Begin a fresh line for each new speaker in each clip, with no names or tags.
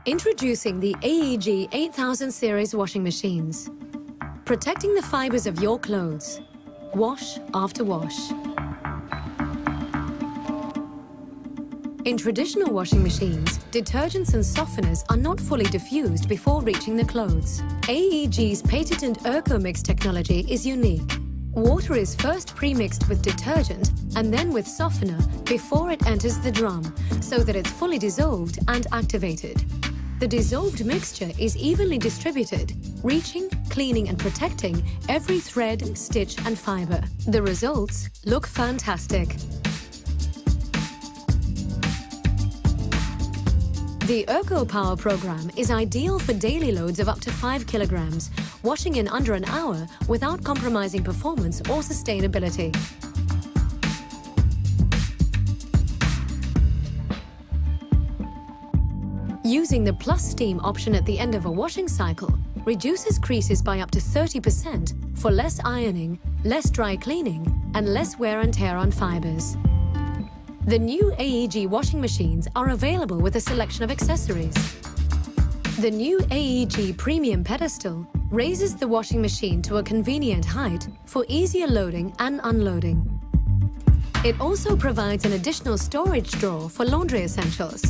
Introducing the AEG 8000 series washing machines. Protecting the fibers of your clothes. Wash after wash. In traditional washing machines, detergents and softeners are not fully diffused before reaching the clothes. AEG's patented ErcoMix technology is unique. Water is first pre-mixed with detergent and then with softener before it enters the drum, so that it's fully dissolved and activated. The dissolved mixture is evenly distributed, reaching, cleaning and protecting every thread, stitch and fiber. The results look fantastic. The ErcoPower program is ideal for daily loads of up to 5 kilograms, washing in under an hour without compromising performance or sustainability. Using the plus steam option at the end of a washing cycle reduces creases by up to 30% for less ironing, less dry cleaning, and less wear and tear on fibers. The new AEG washing machines are available with a selection of accessories. The new AEG Premium Pedestal raises the washing machine to a convenient height for easier loading and unloading. It also provides an additional storage drawer for laundry essentials.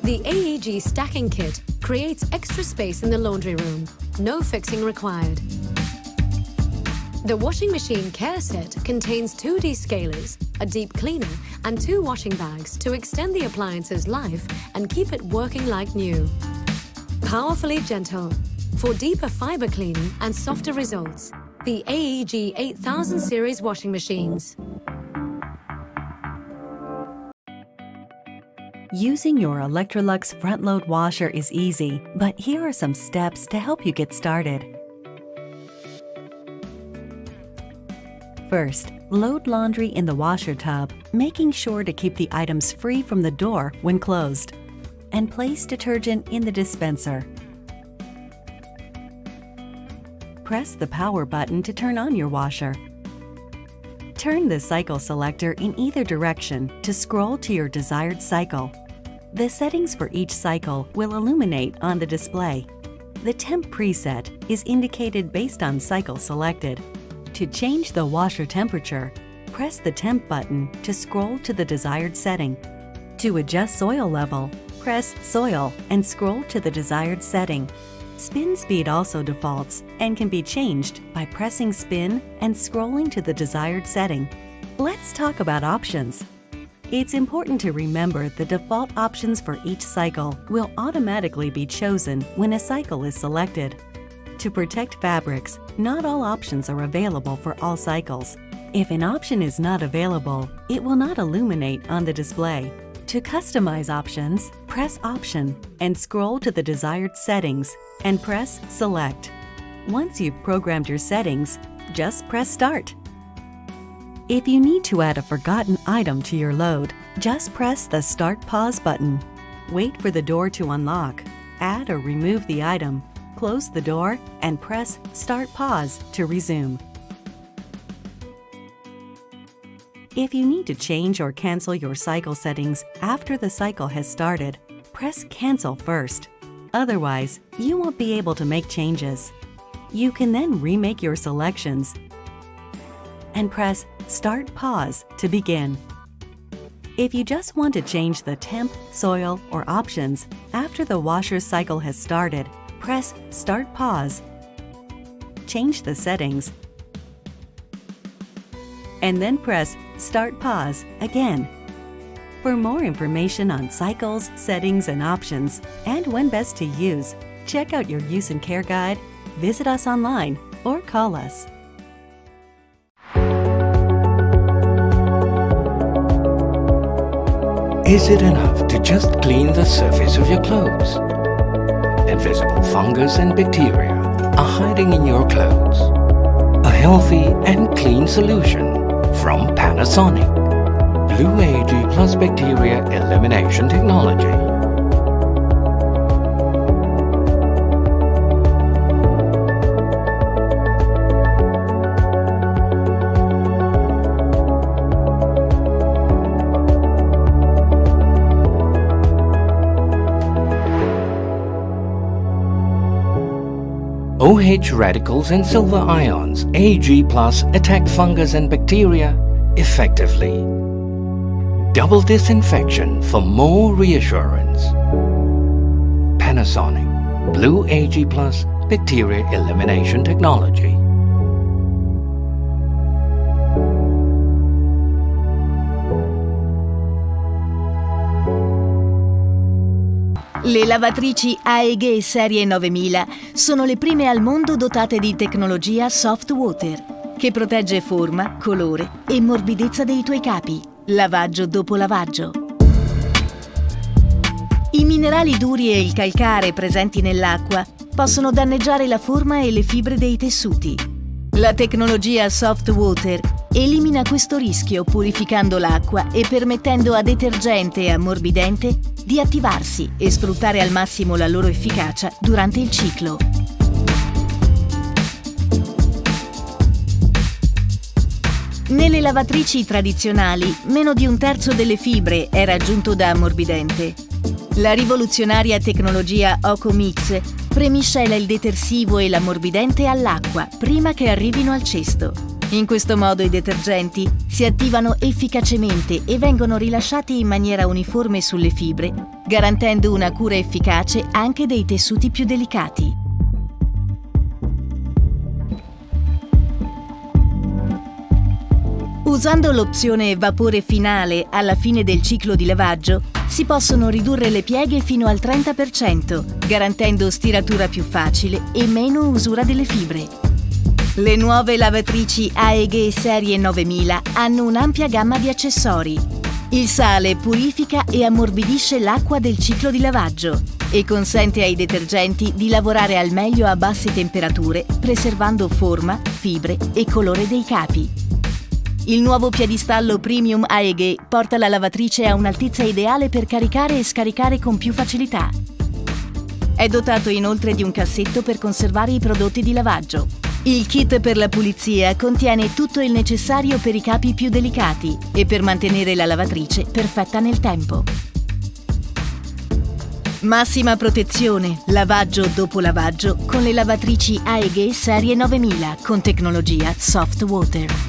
The AEG Stacking Kit creates extra space in the laundry room, no fixing required. The washing machine care set contains 2 descalers, a deep cleaner, and 2 washing bags to extend the appliance's life and keep it working like new. Powerfully gentle, for deeper fiber cleaning and softer results. The AEG 8000 series washing machines.
Using your Electrolux front-load washer is easy, but here are some steps to help you get started. First, load laundry in the washer tub, making sure to keep the items free from the door when closed, and place detergent in the dispenser. Press the power button to turn on your washer. Turn the cycle selector in either direction to scroll to your desired cycle. The settings for each cycle will illuminate on the display. The temp preset is indicated based on cycle selected. To change the washer temperature, press the temp button to scroll to the desired setting. To adjust soil level, press Soil and scroll to the desired setting. Spin speed also defaults and can be changed by pressing Spin and scrolling to the desired setting. Let's talk about options. It's important to remember the default options for each cycle will automatically be chosen when a cycle is selected. To protect fabrics, not all options are available for all cycles. If an option is not available, it will not illuminate on the display. To customize options, press Option and scroll to the desired settings and press Select. Once you've programmed your settings, just press Start. If you need to add a forgotten item to your load, just press the Start Pause button. Wait for the door to unlock. Add or remove the item. Close the door and press Start Pause to resume. If you need to change or cancel your cycle settings after the cycle has started, press Cancel first. Otherwise, you won't be able to make changes. You can then remake your selections and press Start Pause to begin. If you just want to change the temp, soil, or options after the washer cycle has started, press Start Pause, change the settings, and then press Start Pause again. For more information on cycles, settings, and options, and when best to use, check out your use and care guide, visit us online, or call us.
Is it enough to just clean the surface of your clothes? Invisible fungus and bacteria are hiding in your clothes. A healthy and clean solution from Panasonic. Blue AG plus bacteria elimination technology. OH radicals and silver ions Ag+ attack fungus and bacteria effectively. Double disinfection for more reassurance. Panasonic Blue Ag+ Bacteria Elimination Technology.
Le lavatrici AEG Serie 9000 sono le prime al mondo dotate di tecnologia soft water, che protegge forma, colore e morbidezza dei tuoi capi, lavaggio dopo lavaggio. I minerali duri e il calcare presenti nell'acqua possono danneggiare la forma e le fibre dei tessuti. La tecnologia soft water elimina questo rischio purificando l'acqua e permettendo a detergente e ammorbidente di attivarsi e sfruttare al massimo la loro efficacia durante il ciclo. Nelle lavatrici tradizionali, meno di un terzo delle fibre è raggiunto da ammorbidente. La rivoluzionaria tecnologia OcoMix premiscela il detersivo e l'ammorbidente all'acqua prima che arrivino al cesto. In questo modo i detergenti si attivano efficacemente e vengono rilasciati in maniera uniforme sulle fibre, garantendo una cura efficace anche dei tessuti più delicati. Usando l'opzione vapore finale alla fine del ciclo di lavaggio, si possono ridurre le pieghe fino al 30%, garantendo stiratura più facile e meno usura delle fibre. Le nuove lavatrici AEG Serie 9000 hanno un'ampia gamma di accessori. Il sale purifica e ammorbidisce l'acqua del ciclo di lavaggio e consente ai detergenti di lavorare al meglio a basse temperature, preservando forma, fibre e colore dei capi. Il nuovo piedistallo Premium AEG porta la lavatrice a un'altezza ideale per caricare e scaricare con più facilità. È dotato inoltre di un cassetto per conservare i prodotti di lavaggio. Il kit per la pulizia contiene tutto il necessario per i capi più delicati e per mantenere la lavatrice perfetta nel tempo. Massima protezione, lavaggio dopo lavaggio con le lavatrici AEG Serie 9000 con tecnologia soft water.